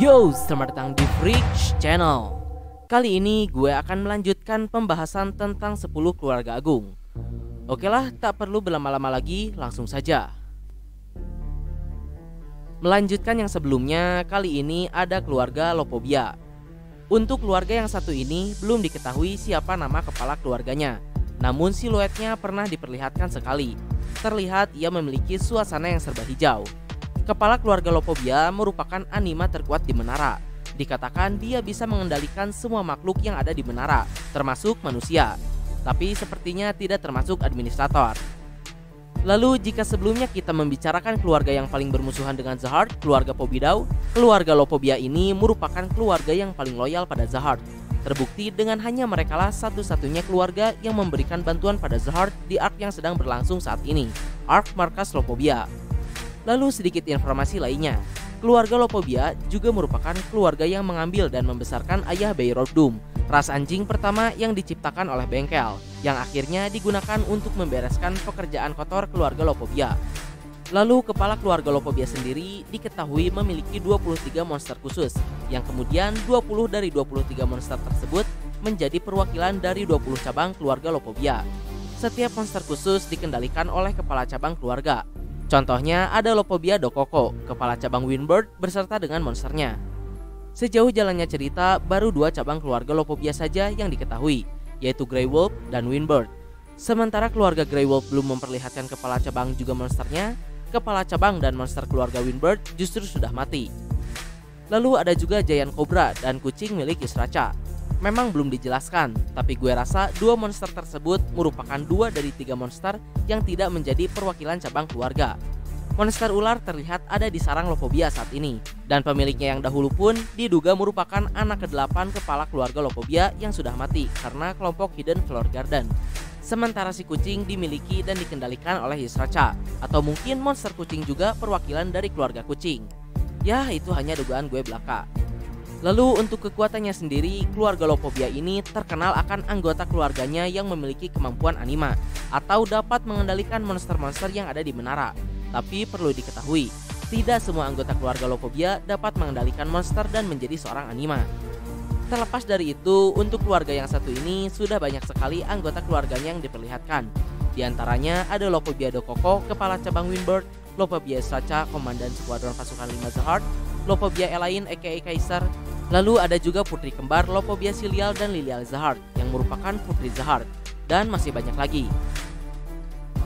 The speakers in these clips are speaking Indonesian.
Yo, selamat datang di Freaks Channel. Kali ini gue akan melanjutkan pembahasan tentang 10 keluarga agung. Oke lah, tak perlu berlama-lama lagi, langsung saja. Melanjutkan yang sebelumnya, kali ini ada keluarga Lopobia. Untuk keluarga yang satu ini belum diketahui siapa nama kepala keluarganya. Namun siluetnya pernah diperlihatkan sekali. Terlihat ia memiliki suasana yang serba hijau. Kepala keluarga Lopobia merupakan anima terkuat di menara. Dikatakan dia bisa mengendalikan semua makhluk yang ada di menara, termasuk manusia. Tapi sepertinya tidak termasuk administrator. Lalu jika sebelumnya kita membicarakan keluarga yang paling bermusuhan dengan Zahard, keluarga Pobidau, keluarga Lopobia ini merupakan keluarga yang paling loyal pada Zahard. Terbukti dengan hanya merekalah satu-satunya keluarga yang memberikan bantuan pada Zahard di arc yang sedang berlangsung saat ini, arc markas Lopobia. Lalu sedikit informasi lainnya, keluarga Lopobia juga merupakan keluarga yang mengambil dan membesarkan ayah Beirut Doom, ras anjing pertama yang diciptakan oleh bengkel, yang akhirnya digunakan untuk membereskan pekerjaan kotor keluarga Lopobia. Lalu kepala keluarga Lopobia sendiri diketahui memiliki 23 monster khusus, yang kemudian 20 dari 23 monster tersebut menjadi perwakilan dari 20 cabang keluarga Lopobia. Setiap monster khusus dikendalikan oleh kepala cabang keluarga. Contohnya ada Lopobia Dokoko, kepala cabang Winbird beserta dengan monsternya. Sejauh jalannya cerita, baru 2 cabang keluarga Lopobia saja yang diketahui, yaitu Grey Wolf dan Winbird. Sementara keluarga Grey Wolf belum memperlihatkan kepala cabang juga monsternya, kepala cabang dan monster keluarga Winbird justru sudah mati. Lalu ada juga Giant Cobra dan kucing milik Yusracha. Memang belum dijelaskan, tapi gue rasa 2 monster tersebut merupakan 2 dari 3 monster yang tidak menjadi perwakilan cabang keluarga. Monster ular terlihat ada di sarang Lopobia saat ini, dan pemiliknya yang dahulu pun diduga merupakan anak ke-8 kepala keluarga Lopobia yang sudah mati karena kelompok Hidden Floor Garden. Sementara si kucing dimiliki dan dikendalikan oleh Yusracha, atau mungkin monster kucing juga perwakilan dari keluarga kucing. Ya, itu hanya dugaan gue belaka. Lalu untuk kekuatannya sendiri, keluarga Lopobia ini terkenal akan anggota keluarganya yang memiliki kemampuan anima atau dapat mengendalikan monster-monster yang ada di menara. Tapi perlu diketahui, tidak semua anggota keluarga Lopobia dapat mengendalikan monster dan menjadi seorang anima. Terlepas dari itu, untuk keluarga yang satu ini sudah banyak sekali anggota keluarganya yang diperlihatkan. Di antaranya ada Lopobia Dokoko, kepala cabang Winbird, Lopobia Yusracha, komandan skuadron pasukan 5 Zahard, Lopobia Elaine aka Kaiser. Lalu ada juga putri kembar Lopobia Silial dan Lilial Zahard yang merupakan putri Zahard, dan masih banyak lagi.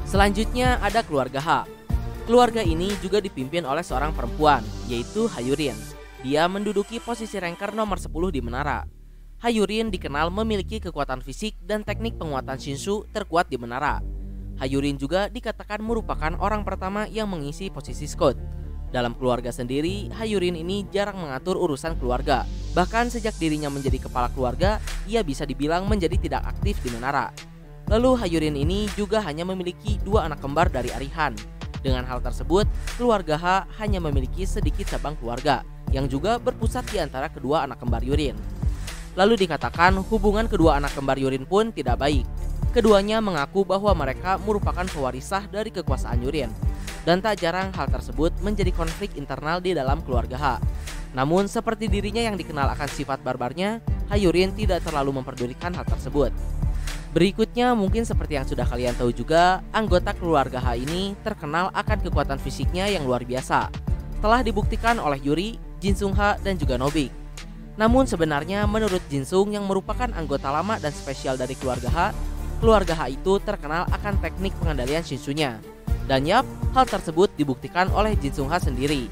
Selanjutnya ada keluarga H. Keluarga ini juga dipimpin oleh seorang perempuan, yaitu Hayurin. Dia menduduki posisi ranker nomor 10 di menara. Hayurin dikenal memiliki kekuatan fisik dan teknik penguatan Shinshu terkuat di menara. Hayurin juga dikatakan merupakan orang pertama yang mengisi posisi scout. Dalam keluarga sendiri, Hayurin ini jarang mengatur urusan keluarga. Bahkan sejak dirinya menjadi kepala keluarga, ia bisa dibilang menjadi tidak aktif di menara. Lalu Hayurin ini juga hanya memiliki 2 anak kembar dari Arihan. Dengan hal tersebut, keluarga H hanya memiliki sedikit cabang keluarga yang juga berpusat di antara kedua anak kembar Yurin. Lalu dikatakan hubungan kedua anak kembar Yurin pun tidak baik. Keduanya mengaku bahwa mereka merupakan pewarisah dari kekuasaan Yurin. Dan tak jarang hal tersebut menjadi konflik internal di dalam keluarga H. Namun seperti dirinya yang dikenal akan sifat barbarnya, Hayurin tidak terlalu memperdulikan hal tersebut. Berikutnya mungkin seperti yang sudah kalian tahu juga, anggota keluarga H ini terkenal akan kekuatan fisiknya yang luar biasa. Telah dibuktikan oleh Yuri, Jinsung H, dan juga Nobik. Namun sebenarnya menurut Jinsung yang merupakan anggota lama dan spesial dari keluarga H itu terkenal akan teknik pengendalian Shinshu-nya. Dan yap, hal tersebut dibuktikan oleh Jinsung H sendiri.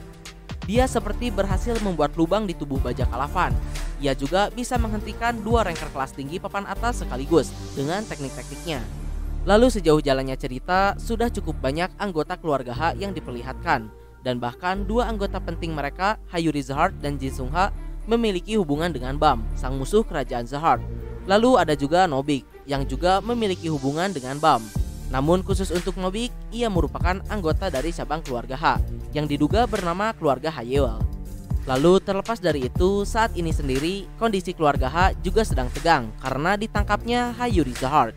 Dia seperti berhasil membuat lubang di tubuh bajak Alavan. Ia juga bisa menghentikan 2 ranker kelas tinggi papan atas sekaligus dengan teknik-tekniknya. Lalu sejauh jalannya cerita, sudah cukup banyak anggota keluarga H yang diperlihatkan. Dan bahkan 2 anggota penting mereka, Hayuri Zahard dan Jinsung H, memiliki hubungan dengan Bam, sang musuh kerajaan Zahard. Lalu ada juga Nobik, yang juga memiliki hubungan dengan Bam. Namun khusus untuk Nobik, ia merupakan anggota dari cabang keluarga H yang diduga bernama keluarga Hayewell. Lalu terlepas dari itu, saat ini sendiri kondisi keluarga H juga sedang tegang karena ditangkapnya Hayuri Zahard.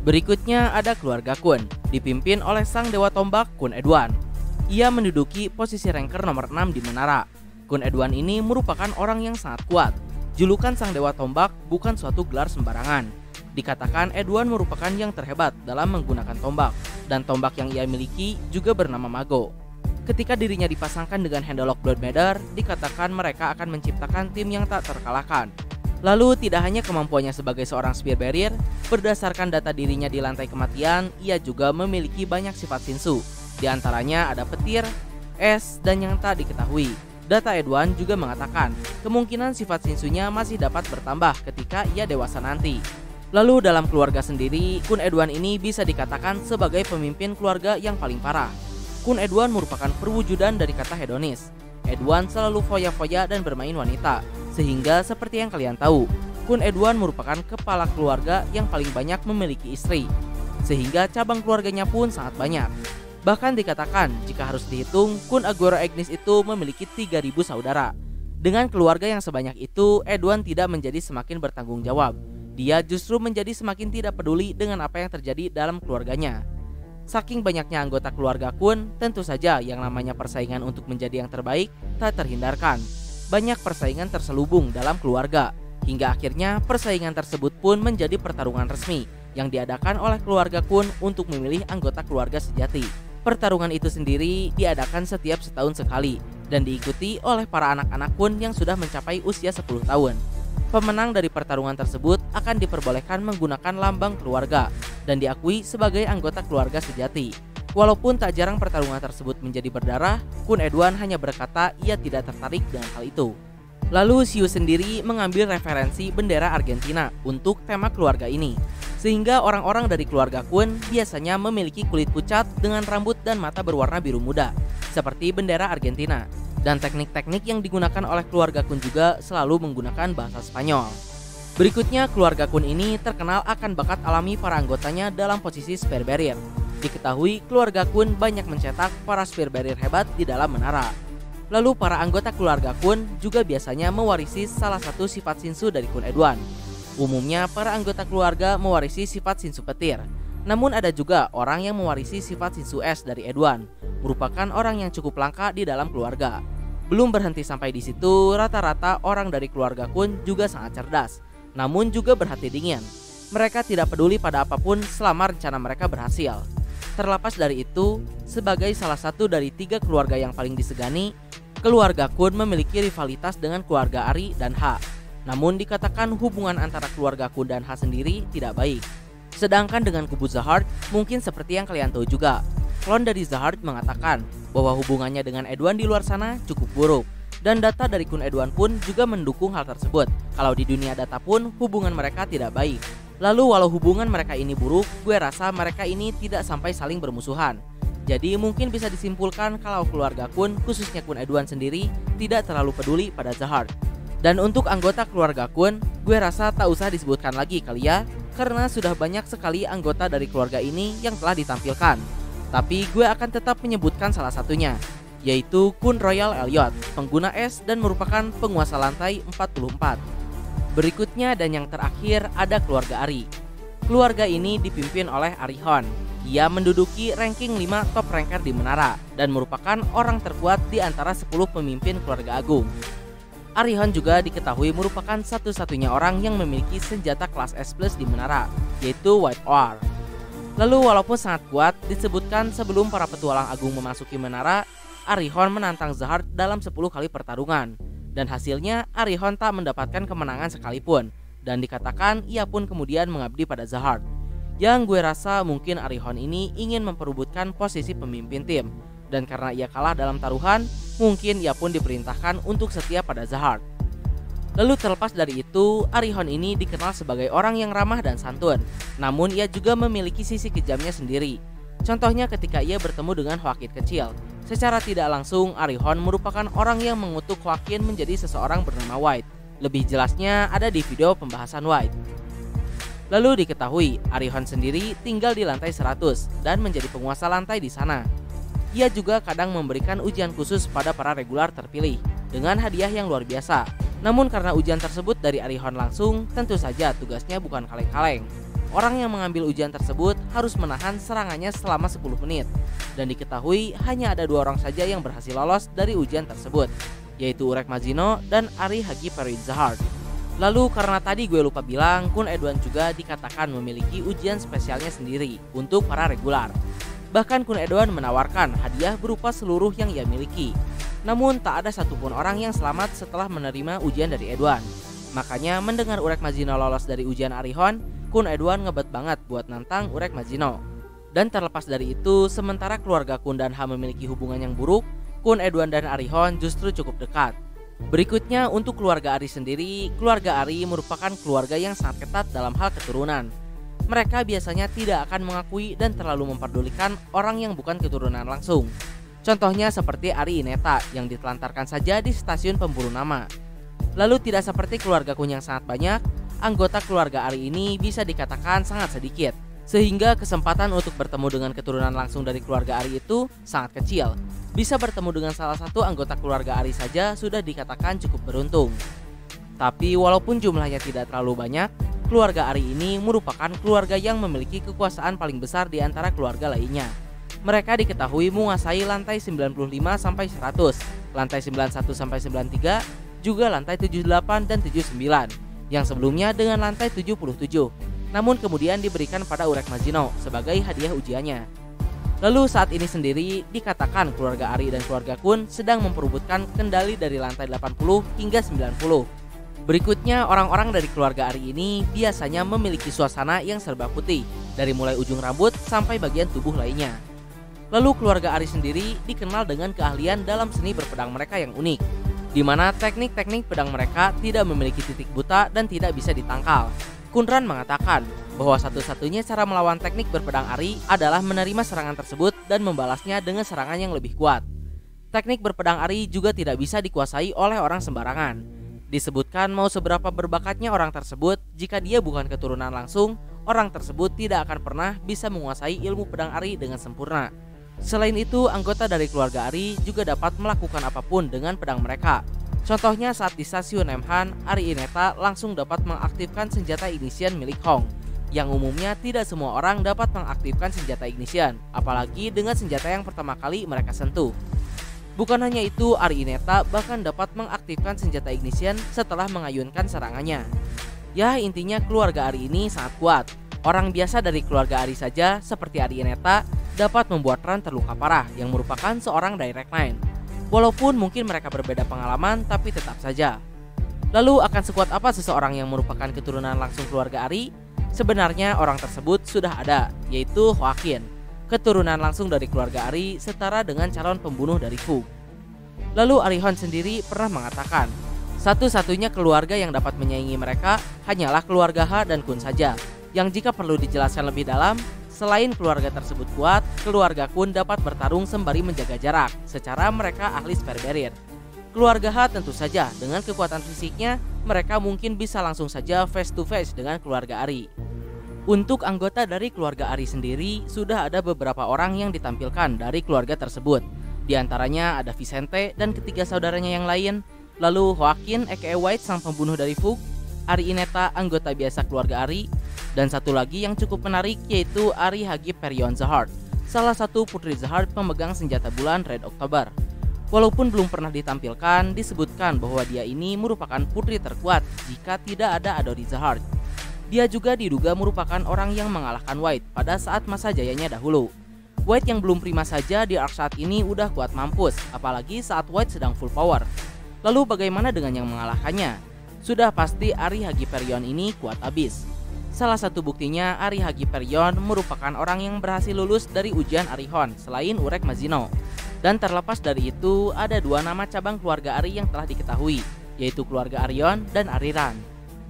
Berikutnya ada keluarga Kun, dipimpin oleh sang dewa tombak Kun Edwan. Ia menduduki posisi ranker nomor 6 di menara. Kun Edwan ini merupakan orang yang sangat kuat. Julukan Sang Dewa Tombak bukan suatu gelar sembarangan. Dikatakan Edwan merupakan yang terhebat dalam menggunakan tombak, dan tombak yang ia miliki juga bernama Mago. Ketika dirinya dipasangkan dengan Handlock Bloodmeader, dikatakan mereka akan menciptakan tim yang tak terkalahkan. Lalu tidak hanya kemampuannya sebagai seorang Spear Barrier, berdasarkan data dirinya di lantai kematian, ia juga memiliki banyak sifat Shinsu. Di antaranya ada petir, es, dan yang tak diketahui. Data Edwan juga mengatakan kemungkinan sifat Shinsunya masih dapat bertambah ketika ia dewasa nanti. Lalu dalam keluarga sendiri, Kun Edwan ini bisa dikatakan sebagai pemimpin keluarga yang paling parah. Kun Edwan merupakan perwujudan dari kata hedonis. Edwan selalu foya-foya dan bermain wanita, sehingga seperti yang kalian tahu, Kun Edwan merupakan kepala keluarga yang paling banyak memiliki istri, sehingga cabang keluarganya pun sangat banyak. Bahkan dikatakan jika harus dihitung, Kun Aguro Ignis itu memiliki 3.000 saudara. Dengan keluarga yang sebanyak itu, Edwan tidak menjadi semakin bertanggung jawab. Dia justru menjadi semakin tidak peduli dengan apa yang terjadi dalam keluarganya. Saking banyaknya anggota keluarga Kun, tentu saja yang namanya persaingan untuk menjadi yang terbaik tak terhindarkan. Banyak persaingan terselubung dalam keluarga, hingga akhirnya persaingan tersebut pun menjadi pertarungan resmi yang diadakan oleh keluarga Kun untuk memilih anggota keluarga sejati. Pertarungan itu sendiri diadakan setiap setahun sekali dan diikuti oleh para anak-anak Kun yang sudah mencapai usia 10 tahun. Pemenang dari pertarungan tersebut akan diperbolehkan menggunakan lambang keluarga dan diakui sebagai anggota keluarga sejati. Walaupun tak jarang pertarungan tersebut menjadi berdarah, Kun Edwan hanya berkata ia tidak tertarik dengan hal itu. Lalu Xiu sendiri mengambil referensi bendera Argentina untuk tema keluarga ini, sehingga orang-orang dari keluarga Kun biasanya memiliki kulit pucat dengan rambut dan mata berwarna biru muda, seperti bendera Argentina. Dan teknik-teknik yang digunakan oleh keluarga Kun juga selalu menggunakan bahasa Spanyol. Berikutnya, keluarga Kun ini terkenal akan bakat alami para anggotanya dalam posisi Spear Barrier. Diketahui keluarga Kun banyak mencetak para Spear Barrier hebat di dalam menara. Lalu para anggota keluarga Kun juga biasanya mewarisi salah satu sifat Shinsu dari Kun Edwan. Umumnya para anggota keluarga mewarisi sifat Shinsu petir. Namun ada juga orang yang mewarisi sifat Shinsu es dari Edwan, merupakan orang yang cukup langka di dalam keluarga. Belum berhenti sampai di situ, rata-rata orang dari keluarga Kun juga sangat cerdas, namun juga berhati dingin. Mereka tidak peduli pada apapun selama rencana mereka berhasil. Terlepas dari itu, sebagai salah satu dari 3 keluarga yang paling disegani, keluarga Kun memiliki rivalitas dengan keluarga Ari dan Ha. Namun dikatakan hubungan antara keluarga Kun dan Ha sendiri tidak baik. Sedangkan dengan kubu Zahard, mungkin seperti yang kalian tahu juga, klon dari Zahard mengatakan bahwa hubungannya dengan Edwan di luar sana cukup buruk. Dan data dari Kun Edwan pun juga mendukung hal tersebut. Kalau di dunia data pun hubungan mereka tidak baik. Lalu walau hubungan mereka ini buruk, gue rasa mereka ini tidak sampai saling bermusuhan. Jadi mungkin bisa disimpulkan kalau keluarga Kun, khususnya Kun Edwan sendiri, tidak terlalu peduli pada Zahard. Dan untuk anggota keluarga Kun, gue rasa tak usah disebutkan lagi kali ya, karena sudah banyak sekali anggota dari keluarga ini yang telah ditampilkan. Tapi gue akan tetap menyebutkan salah satunya, yaitu Kun Royal Elliot, pengguna es dan merupakan penguasa lantai 44. Berikutnya dan yang terakhir ada keluarga Ari. Keluarga ini dipimpin oleh Arihon. Ia menduduki ranking 5 top ranker di menara dan merupakan orang terkuat di antara 10 pemimpin keluarga agung. Arihon juga diketahui merupakan satu-satunya orang yang memiliki senjata kelas S+ di menara, yaitu White Oar. Lalu walaupun sangat kuat, disebutkan sebelum para petualang agung memasuki menara, Arihon menantang Zahard dalam 10 kali pertarungan. Dan hasilnya Arihon tak mendapatkan kemenangan sekalipun, dan dikatakan ia pun kemudian mengabdi pada Zahard. Yang gue rasa mungkin Arihon ini ingin memperebutkan posisi pemimpin tim, dan karena ia kalah dalam taruhan, mungkin ia pun diperintahkan untuk setia pada Zahard. Lalu terlepas dari itu, Arihon ini dikenal sebagai orang yang ramah dan santun, namun ia juga memiliki sisi kejamnya sendiri. Contohnya ketika ia bertemu dengan Hwakid kecil. Secara tidak langsung, Arihon merupakan orang yang mengutuk Hwakid menjadi seseorang bernama White. Lebih jelasnya ada di video pembahasan White. Lalu diketahui, Arihon sendiri tinggal di lantai 100 dan menjadi penguasa lantai di sana. Ia juga kadang memberikan ujian khusus pada para regular terpilih dengan hadiah yang luar biasa. Namun karena ujian tersebut dari Arihon langsung, tentu saja tugasnya bukan kaleng-kaleng. Orang yang mengambil ujian tersebut harus menahan serangannya selama 10 menit. Dan diketahui hanya ada 2 orang saja yang berhasil lolos dari ujian tersebut, yaitu Urek Majino dan Ari Hagi Period. Lalu karena tadi gue lupa bilang, Kun Edwan juga dikatakan memiliki ujian spesialnya sendiri untuk para regular. Bahkan Kun Edwan menawarkan hadiah berupa seluruh yang ia miliki. Namun tak ada satupun orang yang selamat setelah menerima ujian dari Edwan. Makanya mendengar Urek Majino lolos dari ujian Arihon, Kun Edwan ngebet banget buat nantang Urek Majino. Dan terlepas dari itu, sementara keluarga Kun dan Ha memiliki hubungan yang buruk, Kun Edwan dan Arihon justru cukup dekat. Berikutnya untuk keluarga Ari sendiri, keluarga Ari merupakan keluarga yang sangat ketat dalam hal keturunan. Mereka biasanya tidak akan mengakui dan terlalu memperdulikan orang yang bukan keturunan langsung. Contohnya seperti Ari Ineta yang ditelantarkan saja di stasiun pemburu nama. Lalu tidak seperti keluarga Kun yang sangat banyak, anggota keluarga Ari ini bisa dikatakan sangat sedikit. Sehingga kesempatan untuk bertemu dengan keturunan langsung dari keluarga Ari itu sangat kecil. Bisa bertemu dengan salah satu anggota keluarga Ari saja sudah dikatakan cukup beruntung. Tapi walaupun jumlahnya tidak terlalu banyak, keluarga Ari ini merupakan keluarga yang memiliki kekuasaan paling besar di antara keluarga lainnya. Mereka diketahui menguasai lantai 95 sampai 100, lantai 91 sampai 93, juga lantai 78 dan 79, yang sebelumnya dengan lantai 77. Namun kemudian diberikan pada Urek Majino sebagai hadiah ujiannya. Lalu saat ini sendiri dikatakan keluarga Ari dan keluarga Kun sedang memperebutkan kendali dari lantai 80 hingga 90. Berikutnya orang-orang dari keluarga Ari ini biasanya memiliki suasana yang serba putih, dari mulai ujung rambut sampai bagian tubuh lainnya. Lalu keluarga Ari sendiri dikenal dengan keahlian dalam seni berpedang mereka yang unik, di mana teknik-teknik pedang mereka tidak memiliki titik buta dan tidak bisa ditangkal. Kunran mengatakan bahwa satu-satunya cara melawan teknik berpedang Ari adalah menerima serangan tersebut dan membalasnya dengan serangan yang lebih kuat. Teknik berpedang Ari juga tidak bisa dikuasai oleh orang sembarangan. Disebutkan mau seberapa berbakatnya orang tersebut, jika dia bukan keturunan langsung, orang tersebut tidak akan pernah bisa menguasai ilmu pedang Ari dengan sempurna. Selain itu, anggota dari keluarga Ari juga dapat melakukan apapun dengan pedang mereka. Contohnya saat di stasiun Emhan, Ari Ineta langsung dapat mengaktifkan senjata ignition milik Hong, yang umumnya tidak semua orang dapat mengaktifkan senjata ignition, apalagi dengan senjata yang pertama kali mereka sentuh. Bukan hanya itu, Ari Ineta bahkan dapat mengaktifkan senjata ignition setelah mengayunkan serangannya. Ya, intinya keluarga Ari ini sangat kuat. Orang biasa dari keluarga Ari saja seperti Ari Ineta dapat membuat Ran terluka parah yang merupakan seorang direct line. Walaupun mungkin mereka berbeda pengalaman, tapi tetap saja. Lalu akan sekuat apa seseorang yang merupakan keturunan langsung keluarga Ari? Sebenarnya orang tersebut sudah ada, yaitu Hoakin, keturunan langsung dari keluarga Ari setara dengan calon pembunuh dari Fu. Lalu Arihon sendiri pernah mengatakan, satu-satunya keluarga yang dapat menyaingi mereka hanyalah keluarga Ha dan Kun saja, yang jika perlu dijelaskan lebih dalam, selain keluarga tersebut kuat, keluarga Kun dapat bertarung sembari menjaga jarak, secara mereka ahli spare barrier. Keluarga Ha tentu saja dengan kekuatan fisiknya, mereka mungkin bisa langsung saja face to face dengan keluarga Ari. Untuk anggota dari keluarga Ari sendiri, sudah ada beberapa orang yang ditampilkan dari keluarga tersebut. Di antaranya ada Vicente dan ketiga saudaranya yang lain, lalu Hoakin aka White sang pembunuh dari Fu, Ari Ineta anggota biasa keluarga Ari, dan satu lagi yang cukup menarik yaitu Ari Hagi Perion Zahard, salah satu putri Zahard pemegang senjata bulan Red October. Walaupun belum pernah ditampilkan, disebutkan bahwa dia ini merupakan putri terkuat jika tidak ada Adori Zahard. Dia juga diduga merupakan orang yang mengalahkan White pada saat masa jayanya dahulu. White yang belum prima saja di arc saat ini udah kuat mampus, apalagi saat White sedang full power. Lalu bagaimana dengan yang mengalahkannya? Sudah pasti Ari Hagi Perion ini kuat abis. Salah satu buktinya Ari Hagi Perion merupakan orang yang berhasil lulus dari ujian Arihon selain Urek Majino. Dan terlepas dari itu, ada dua nama cabang keluarga Ari yang telah diketahui, yaitu keluarga Arion dan Ariran.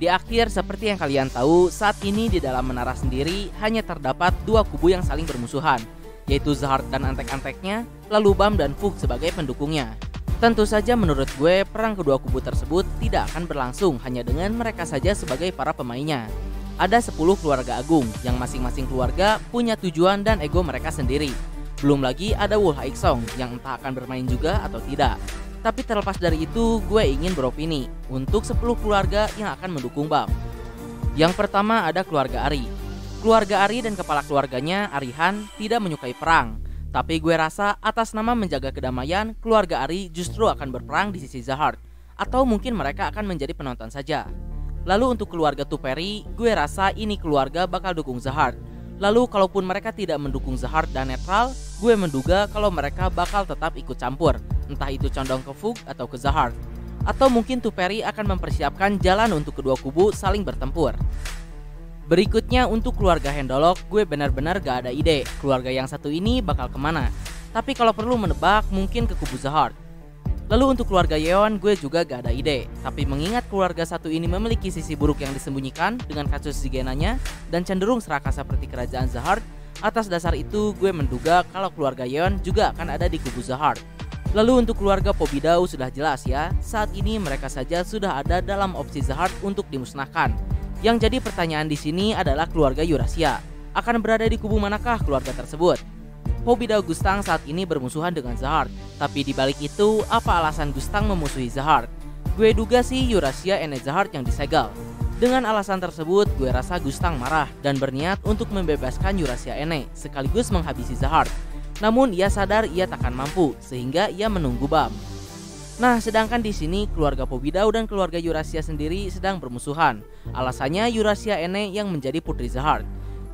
Di akhir, seperti yang kalian tahu, saat ini di dalam menara sendiri hanya terdapat dua kubu yang saling bermusuhan, yaitu Zahard dan antek-anteknya, lalu Bam dan Fug sebagai pendukungnya. Tentu saja menurut gue, perang kedua kubu tersebut tidak akan berlangsung hanya dengan mereka saja sebagai para pemainnya. Ada 10 keluarga agung yang masing-masing keluarga punya tujuan dan ego mereka sendiri. Belum lagi ada Wul Haixong yang entah akan bermain juga atau tidak. Tapi terlepas dari itu, gue ingin beropini untuk 10 keluarga yang akan mendukung Bam. Yang pertama ada keluarga Ari. Keluarga Ari dan kepala keluarganya, Arihan, tidak menyukai perang. Tapi gue rasa atas nama menjaga kedamaian, keluarga Ari justru akan berperang di sisi Zahard. Atau mungkin mereka akan menjadi penonton saja. Lalu untuk keluarga Tuperi, gue rasa ini keluarga bakal dukung Zahard. Lalu kalaupun mereka tidak mendukung Zahard dan netral, gue menduga kalau mereka bakal tetap ikut campur. Entah itu condong ke Fug atau ke Zahard. Atau mungkin Tuperi akan mempersiapkan jalan untuk kedua kubu saling bertempur. Berikutnya untuk keluarga Hendolok, gue benar-benar gak ada ide keluarga yang satu ini bakal kemana. Tapi kalau perlu menebak, mungkin ke kubu Zahard. Lalu untuk keluarga Yeon, gue juga gak ada ide. Tapi mengingat keluarga satu ini memiliki sisi buruk yang disembunyikan dengan kasus Zigenanya dan cenderung serakah seperti kerajaan Zahard, atas dasar itu gue menduga kalau keluarga Yeon juga akan ada di kubu Zahard. Lalu untuk keluarga Pobidau sudah jelas ya, saat ini mereka saja sudah ada dalam opsi Zahard untuk dimusnahkan. Yang jadi pertanyaan di sini adalah keluarga Eurasia. Akan berada di kubu manakah keluarga tersebut? Pobidau Gustang saat ini bermusuhan dengan Zahard. Tapi dibalik itu, apa alasan Gustang memusuhi Zahard? Gue duga sih Eurasia and Zahard yang disegel. Dengan alasan tersebut, gue rasa Gustang marah dan berniat untuk membebaskan Eurasia Ene sekaligus menghabisi Zahard. Namun ia sadar ia takkan mampu, sehingga ia menunggu Bam. Nah, sedangkan di sini keluarga Pobidau dan keluarga Eurasia sendiri sedang bermusuhan. Alasannya Eurasia Ene yang menjadi putri Zahard.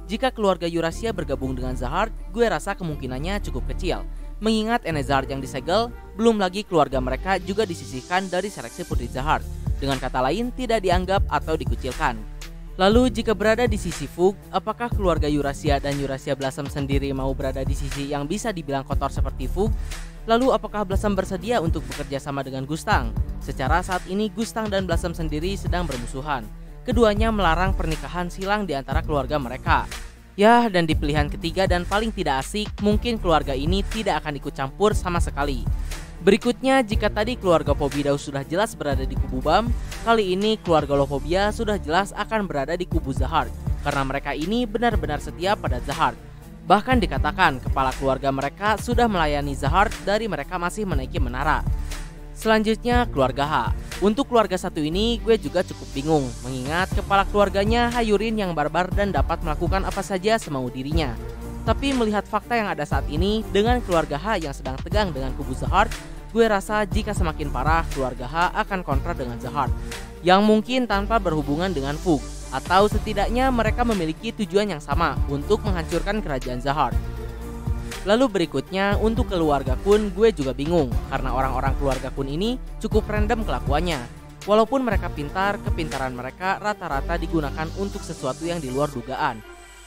Jika keluarga Eurasia bergabung dengan Zahard, gue rasa kemungkinannya cukup kecil. Mengingat Ene Zahard yang disegel, belum lagi keluarga mereka juga disisihkan dari seleksi putri Zahard. Dengan kata lain, tidak dianggap atau dikucilkan. Lalu jika berada di sisi Fug, apakah keluarga Eurasia dan Eurasia Blossom sendiri mau berada di sisi yang bisa dibilang kotor seperti Fug? Lalu apakah Blossom bersedia untuk bekerja sama dengan Gustang? Secara saat ini Gustang dan Blossom sendiri sedang bermusuhan. Keduanya melarang pernikahan silang di antara keluarga mereka. Ya, dan di pilihan ketiga dan paling tidak asik, mungkin keluarga ini tidak akan ikut campur sama sekali. Berikutnya, jika tadi keluarga Pobidau sudah jelas berada di kubu Bam, kali ini keluarga Lopobia sudah jelas akan berada di kubu Zahard. Karena mereka ini benar-benar setia pada Zahard. Bahkan dikatakan kepala keluarga mereka sudah melayani Zahard dari mereka masih menaiki menara. Selanjutnya keluarga H. Untuk keluarga satu ini gue juga cukup bingung, mengingat kepala keluarganya Hayurin yang barbar dan dapat melakukan apa saja semau dirinya. Tapi melihat fakta yang ada saat ini dengan keluarga H yang sedang tegang dengan kubu Zahard, gue rasa jika semakin parah keluarga H akan kontra dengan Zahard, yang mungkin tanpa berhubungan dengan Fug. Atau setidaknya mereka memiliki tujuan yang sama untuk menghancurkan kerajaan Zahard. Lalu berikutnya untuk keluarga Kun, gue juga bingung karena orang-orang keluarga Kun ini cukup random kelakuannya. Walaupun mereka pintar, kepintaran mereka rata-rata digunakan untuk sesuatu yang di luar dugaan.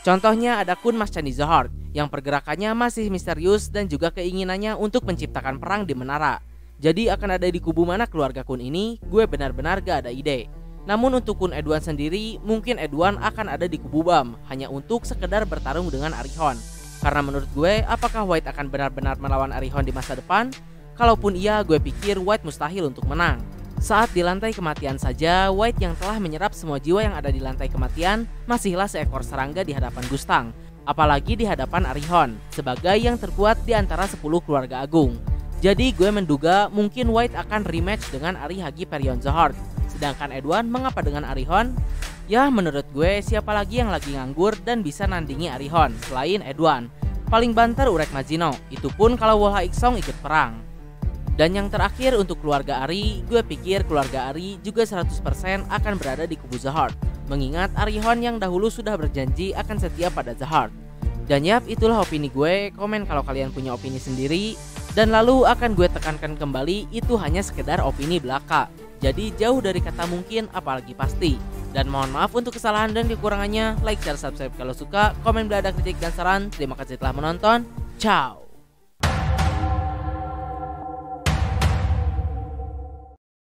Contohnya ada Kun Maschani Zahard yang pergerakannya masih misterius dan juga keinginannya untuk menciptakan perang di menara. Jadi akan ada di kubu mana keluarga Kun ini, gue benar-benar gak ada ide. Namun untuk Kun Edwan sendiri, mungkin Edwan akan ada di kubu Bam hanya untuk sekedar bertarung dengan Arihon. Karena menurut gue, apakah White akan benar-benar melawan Arihon di masa depan? Kalaupun iya, gue pikir White mustahil untuk menang. Saat di lantai kematian saja, White yang telah menyerap semua jiwa yang ada di lantai kematian masihlah seekor serangga di hadapan Gustang. Apalagi di hadapan Arihon, sebagai yang terkuat di antara 10 keluarga agung. Jadi gue menduga mungkin White akan rematch dengan Ari Hagi Perion Zahard. Sedangkan Edwan mengapa dengan Arihon? Ya menurut gue siapa lagi yang lagi nganggur dan bisa nandingi Arihon selain Edwan? Paling banter Urek Majino, itu pun kalau Wolha Iksong ikut perang. Dan yang terakhir untuk keluarga Ari, gue pikir keluarga Ari juga 100% akan berada di kubu Zahard. Mengingat Arihon yang dahulu sudah berjanji akan setia pada Zahard. Dan yap, itulah opini gue. Komen kalau kalian punya opini sendiri. Dan lalu akan gue tekankan kembali, itu hanya sekedar opini belaka. Jadi jauh dari kata mungkin apalagi pasti. Dan mohon maaf untuk kesalahan dan kekurangannya. Like, share, subscribe kalau suka. Komen bila ada kritik dan saran. Terima kasih telah menonton. Ciao.